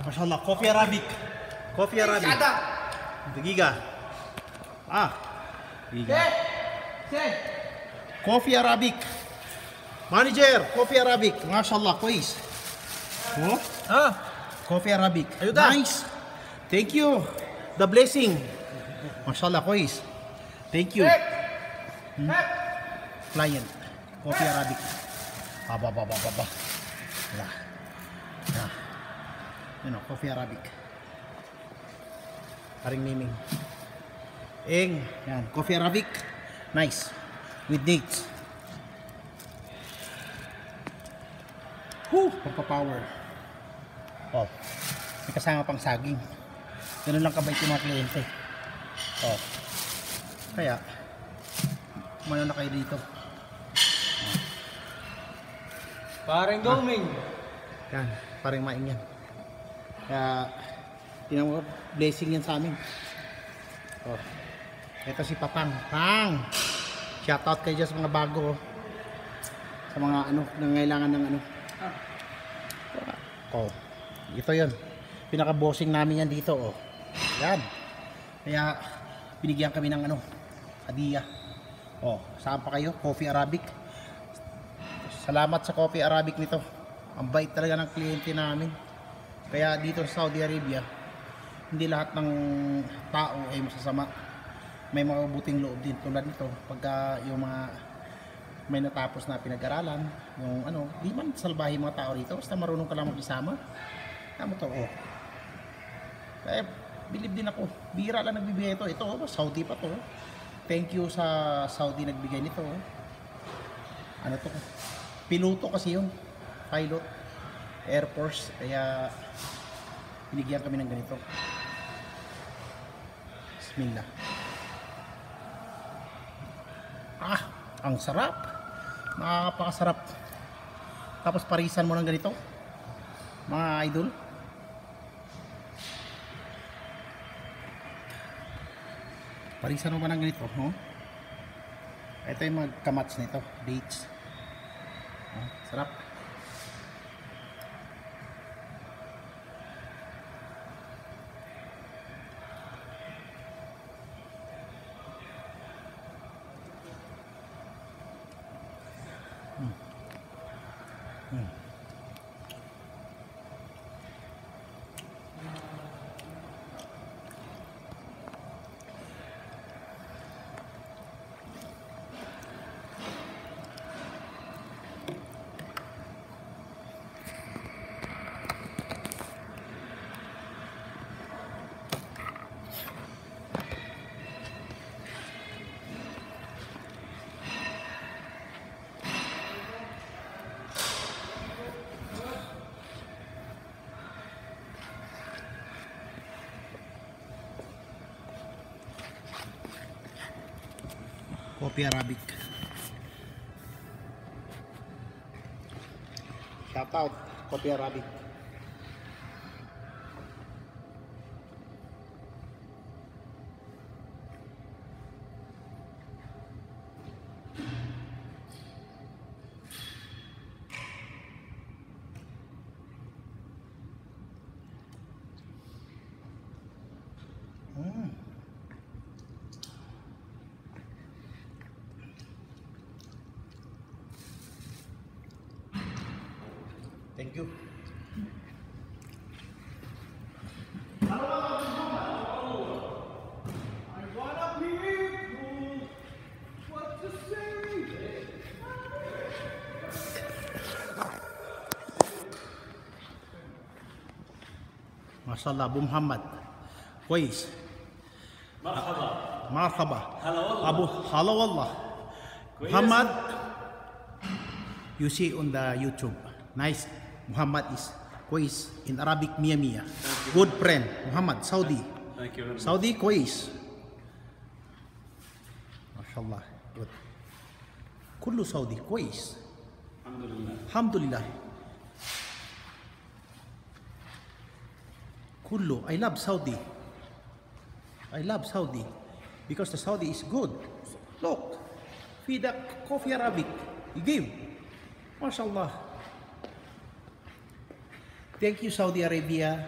MashaAllah, Coffee Arabic. Coffee Arabic. Dagiga. Dagiga. Coffee Arabic. Manager, Coffee Arabic. MashaAllah, كويس. Coffee Arabic. Nice. Thank you. The blessing. MashaAllah, كويس. Thank you. Client. Coffee Arabic. Coffee Arabic. Paring Miming. Yan, Coffee Arabic. Nice. With dates. Pagpa-power. May kasama pang saging. Ganun lang kabait yung mga kliyente. Kaya, kumayo na kayo dito. Parang Doming. Yan, parang maing yan. Kaya, tinawag blessing yan sa amin. Ito si Papang. Shoutout kayo dyan sa mga bago. Sa mga nangailangan ng ito yun. Pinaka-bossing namin yan dito. Yan. Kaya, binigyan kami ng hadiah. Saan pa kayo? Coffee Arabic. Salamat sa Coffee Arabic nito. Ang bait talaga ng kliyente namin. Kaya dito sa Saudi Arabia, hindi lahat ng tao ay masasama. May mabuting loob din tulad nito. Pagka yung mga may natapos na pinag-aralan, yung di man salbahin mga tao rito, basta marunong ka lang makisama. Tama to, Kaya bilib din ako. Bira lang nagbibigay ito. Ito, Saudi pa to. Thank you sa Saudi nagbigay nito. To? Piloto kasi yun. Pilot. Air Force. Kaya binigyan kami ng ganito. Bismillah. Ang sarap. Nakakapakasarap. Tapos parisan mo ng ganito, mga idol. Parisan mo ba ng ganito, Ito yung mga kamats nito, dates. Sarap. Coffee Arabic. Shout out Coffee Arabic. Thank you. MashaAllah, Abu Muhammad. كويس. مرحبا. Abu Hala Wallah. Muhammad, you see on the YouTube. Nice. Muhammad is كويس in Arabic mia mia. Good friend Muhammad Saudi. Thank you very much. Saudi كويس. ما شاء الله. Good. كله سعودي كويس. الحمد لله. الحمد لله. كله. I love Saudi. I love Saudi because the Saudi is good. Look, feed the Coffee Arabic. You give. MashaAllah. Thank you, Saudi Arabia.